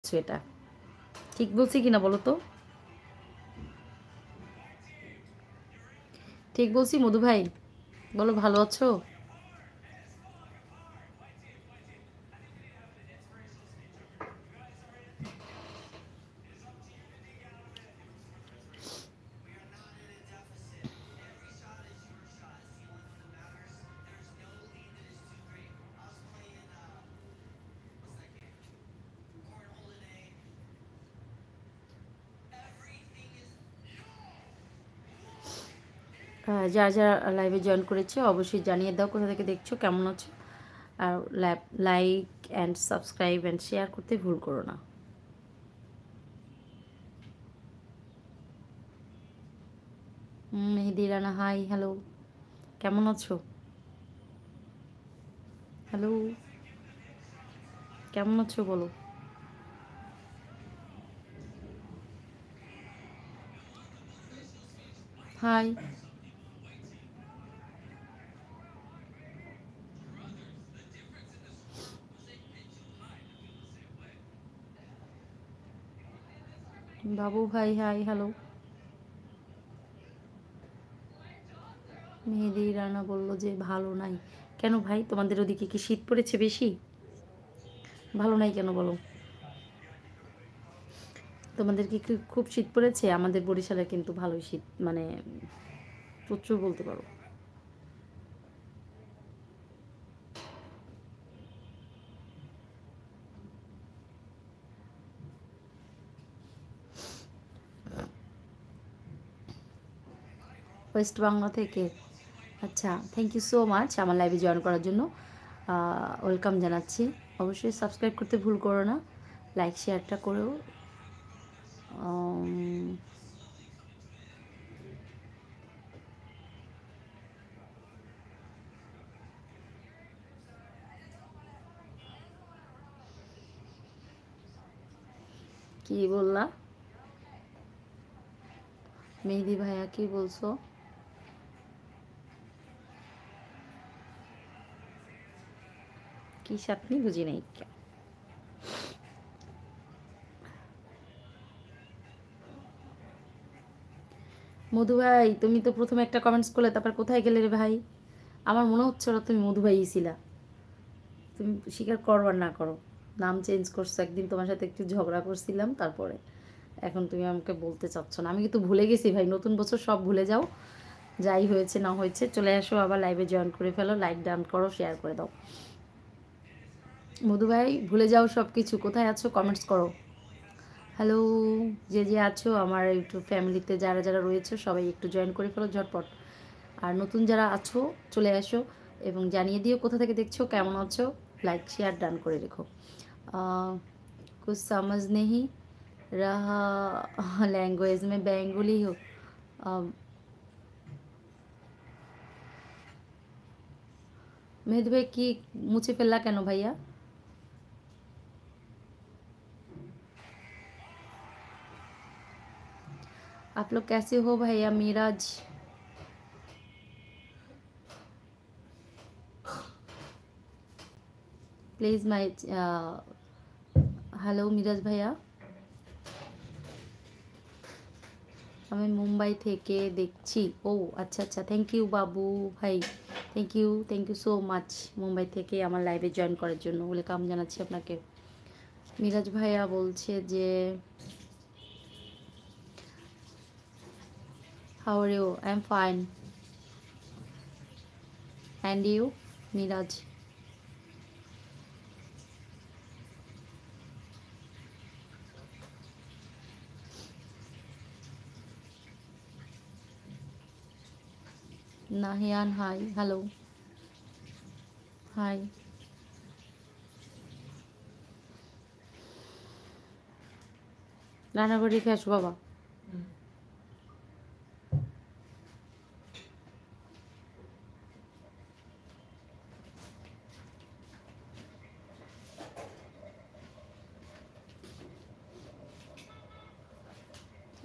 এটা ঠিক বলছি কিনা বলো তো? ঠিক বলছি মধু ভাই? বলো ভালো আছো? যারা যারা লাইভে জয়েন করেছে অবশ্যই জানিয়ে দাও কোথা থেকে দেখছো, কেমন আছো। আর like and subscribe and share করতে ভুল করো না। মেহেদি রানা হাই, হ্যালো, কেমন আছো? হ্যালো, কেমন আছো বলো। হাই, বাবু ভাই হাই, হ্যালো। মেহেদি রানা বললো যে ভালো নাই। কেন ভাই, তোমাদের ওদিকে কি শীত পড়েছে বেশি? ভালো নাই কেন বলো? তোমাদের কি খুব শীত পড়েছে? আমাদের বরিশালে কিন্তু ভালোই শীত, মানে প্রচুর বলতে পারো। ওয়েস্ট বাংলা থেকে? আচ্ছা, থ্যাংক ইউ সো মাচ আমার লাইভে জয়েন করার জন্য। ওয়েলকাম জানাচ্ছি। অবশ্যই সাবস্ক্রাইব করতে ভুল করো না, লাইক শেয়ারটা করেও। কি বললা মেহেদি ভাইয়া, কি বলছো? কি সাতনি বুঝি নাই। মধু ভাই, তুমি তো প্রথমে একটা কমেন্টস করলে, তারপর কোথায় গেলে রে ভাই? আমার মনে হচ্ছে না তুমি মধু ভাইই ছিলা। তুমি স্বীকার করো আর না করো, নাম চেঞ্জ করছো। একদিন তোমার সাথে একটু ঝগড়া করছিলাম, তারপরে এখন তুমি আমাকে বলতে চাচ্ছ না। আমি কিন্তু ভুলে গেছি ভাই, নতুন বছর সব ভুলে যাও। যাই হয়েছে না হয়েছে, চলে আসো আবার লাইভে জয়েন করে ফেলো, লাইক ডান করো, শেয়ার করে দাও। মধু ভাই ভুলে যাও সব কিছু, কোথায় আছো কমেন্টস করো। হ্যালো, যে যে আছো আমার ইউটিউব ফ্যামিলিতে, যারা যারা রয়েছে সবাই একটু জয়েন করে ফেলো ঝটপট। আর নতুন যারা আছো চলে আসো এবং জানিয়ে দিও কোথা থেকে দেখছো, কেমন আছো। লাইক শেয়ার ডান করে রেখো। कुछ समझ नहीं रहा लैंग्वेज में बेंगोली हो। मेहदी भाई की मुझे फेलला केन भैया? आप लोग कैसे हो भैया? मीराज, प्लीज़ माई। हेलो मीराज भैया, আমি মুম্বাই থেকে দেখছি। ও আচ্ছা আচ্ছা, থ্যাংক ইউ বাবু ভাই, thank you so much Mumbai থেকে আমার লাইভে জয়েন করার জন্য। ওয়েলকাম জানাচ্ছি আপনাকে। মিরাজ ভাইয়া বলছে যে how are you? I am fine, and you Miraj? Nahiyan hi, hello, hi. রান্নাঘর রেখে আসো বাবা।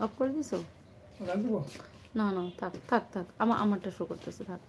অফ করে দিছো? না না, থাক থাক থাক, আমারটা শো করতেছে, থাক।